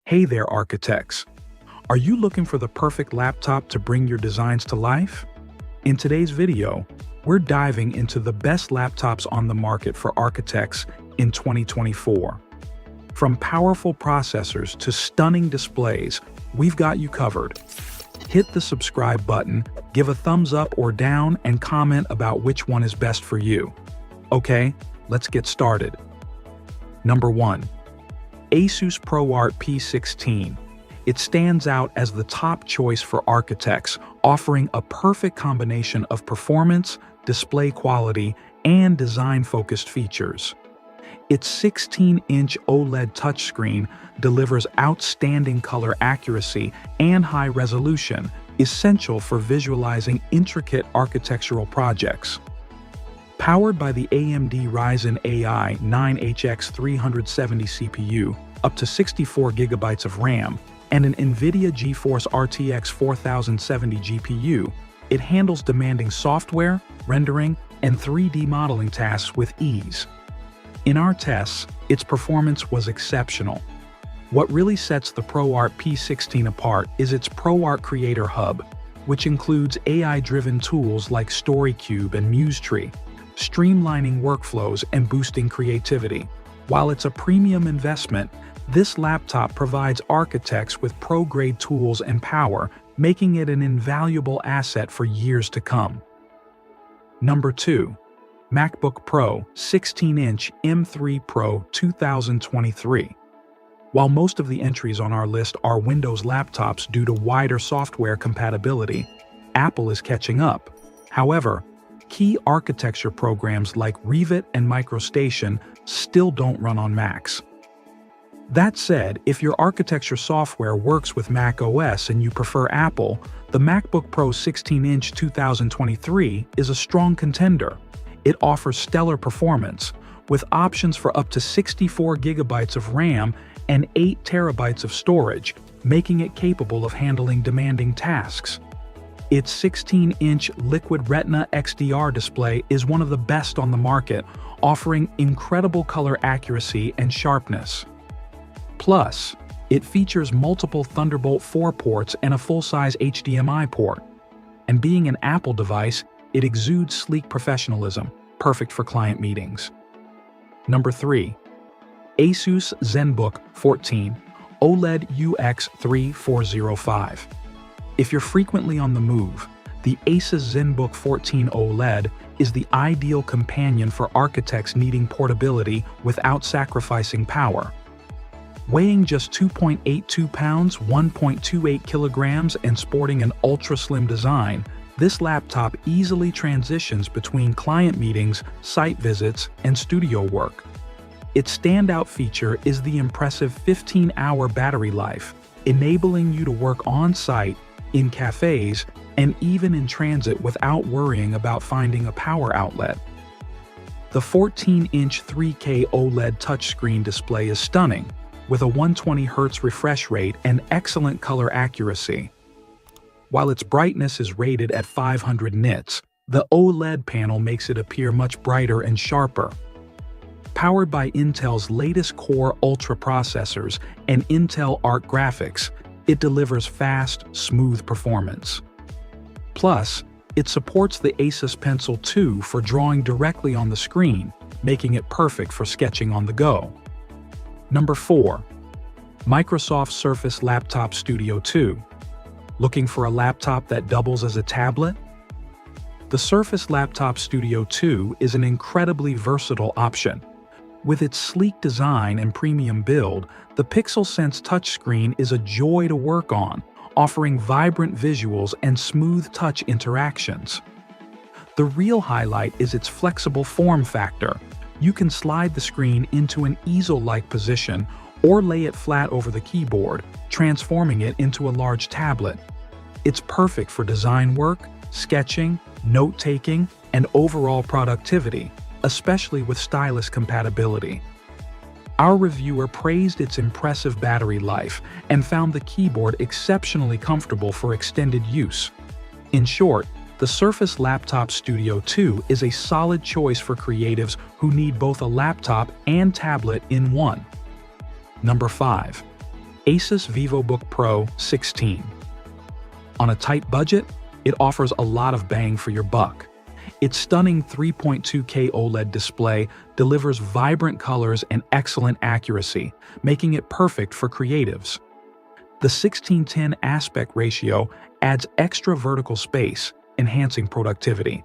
Hey there, architects! Are you looking for the perfect laptop to bring your designs to life? In today's video, we're diving into the best laptops on the market for architects in 2024. From powerful processors to stunning displays, we've got you covered. Hit the subscribe button, give a thumbs up or down, and comment about which one is best for you. Okay, let's get started. Number 1. Asus ProArt P16. It stands out as the top choice for architects, offering a perfect combination of performance, display quality, and design-focused features. Its 16-inch OLED touchscreen delivers outstanding color accuracy and high resolution, essential for visualizing intricate architectural projects. Powered by the AMD Ryzen AI 9HX 370 CPU, up to 64 GB of RAM, and an NVIDIA GeForce RTX 4070 GPU, it handles demanding software, rendering, and 3D modeling tasks with ease. In our tests, its performance was exceptional. What really sets the ProArt P16 apart is its ProArt Creator Hub, which includes AI-driven tools like StoryCube and MuseTree, streamlining workflows and boosting creativity. While it's a premium investment, this laptop provides architects with pro-grade tools and power, making it an invaluable asset for years to come. Number 2. MacBook Pro 16-inch M3 Pro 2023. While most of the entries on our list are Windows laptops due to wider software compatibility, Apple is catching up. However, key architecture programs like Revit and MicroStation still don't run on Macs. That said, if your architecture software works with Mac OS and you prefer Apple, the MacBook Pro 16-inch 2023 is a strong contender. It offers stellar performance, with options for up to 64 GB of RAM and 8 TB of storage, making it capable of handling demanding tasks. Its 16-inch Liquid Retina XDR display is one of the best on the market, offering incredible color accuracy and sharpness. Plus, it features multiple Thunderbolt 4 ports and a full-size HDMI port. And being an Apple device, it exudes sleek professionalism, perfect for client meetings. Number 3. Asus Zenbook 14 OLED UX3405. If you're frequently on the move, the Asus Zenbook 14 OLED is the ideal companion for architects needing portability without sacrificing power. Weighing just 2.82 pounds, 1.28 kilograms, and sporting an ultra-slim design, this laptop easily transitions between client meetings, site visits, and studio work. Its standout feature is the impressive 15-hour battery life, enabling you to work on-site, in cafes, and even in transit without worrying about finding a power outlet. The 14-inch 3K OLED touchscreen display is stunning, with a 120Hz refresh rate and excellent color accuracy. While its brightness is rated at 500 nits, the OLED panel makes it appear much brighter and sharper. Powered by Intel's latest Core Ultra processors and Intel Arc graphics, it delivers fast, smooth performance. Plus, it supports the Asus Pencil 2 for drawing directly on the screen, making it perfect for sketching on the go. Number 4. Microsoft Surface Laptop Studio 2. Looking for a laptop that doubles as a tablet? The Surface Laptop Studio 2 is an incredibly versatile option. With its sleek design and premium build, the PixelSense touchscreen is a joy to work on, offering vibrant visuals and smooth touch interactions. The real highlight is its flexible form factor. You can slide the screen into an easel-like position or lay it flat over the keyboard, transforming it into a large tablet. It's perfect for design work, sketching, note-taking, and overall productivity, especially with stylus compatibility. Our reviewer praised its impressive battery life and found the keyboard exceptionally comfortable for extended use. In short, the Surface Laptop Studio 2 is a solid choice for creatives who need both a laptop and tablet in one. Number 5. Asus Vivobook Pro 16. On a tight budget, it offers a lot of bang for your buck. Its stunning 3.2K OLED display delivers vibrant colors and excellent accuracy, making it perfect for creatives. The 16:10 aspect ratio adds extra vertical space, enhancing productivity.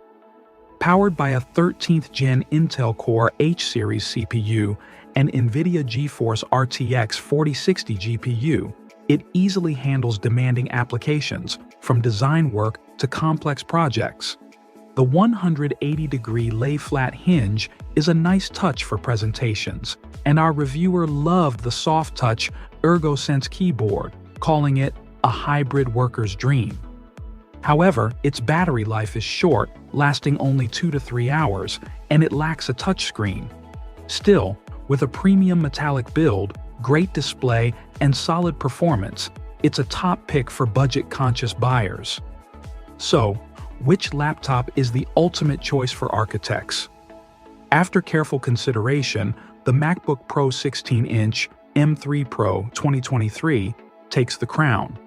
Powered by a 13th Gen Intel Core H-series CPU and NVIDIA GeForce RTX 4060 GPU, it easily handles demanding applications, from design work to complex projects. The 180-degree lay-flat hinge is a nice touch for presentations, and our reviewer loved the soft-touch ErgoSense keyboard, calling it a hybrid worker's dream. However, its battery life is short, lasting only 2 to 3 hours, and it lacks a touchscreen. Still, with a premium metallic build, great display, and solid performance, it's a top pick for budget-conscious buyers. So, which laptop is the ultimate choice for architects? After careful consideration, the MacBook Pro 16-inch M3 Pro 2023 takes the crown.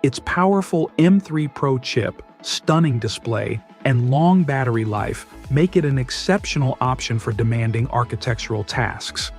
Its powerful M3 Pro chip, stunning display, and long battery life make it an exceptional option for demanding architectural tasks.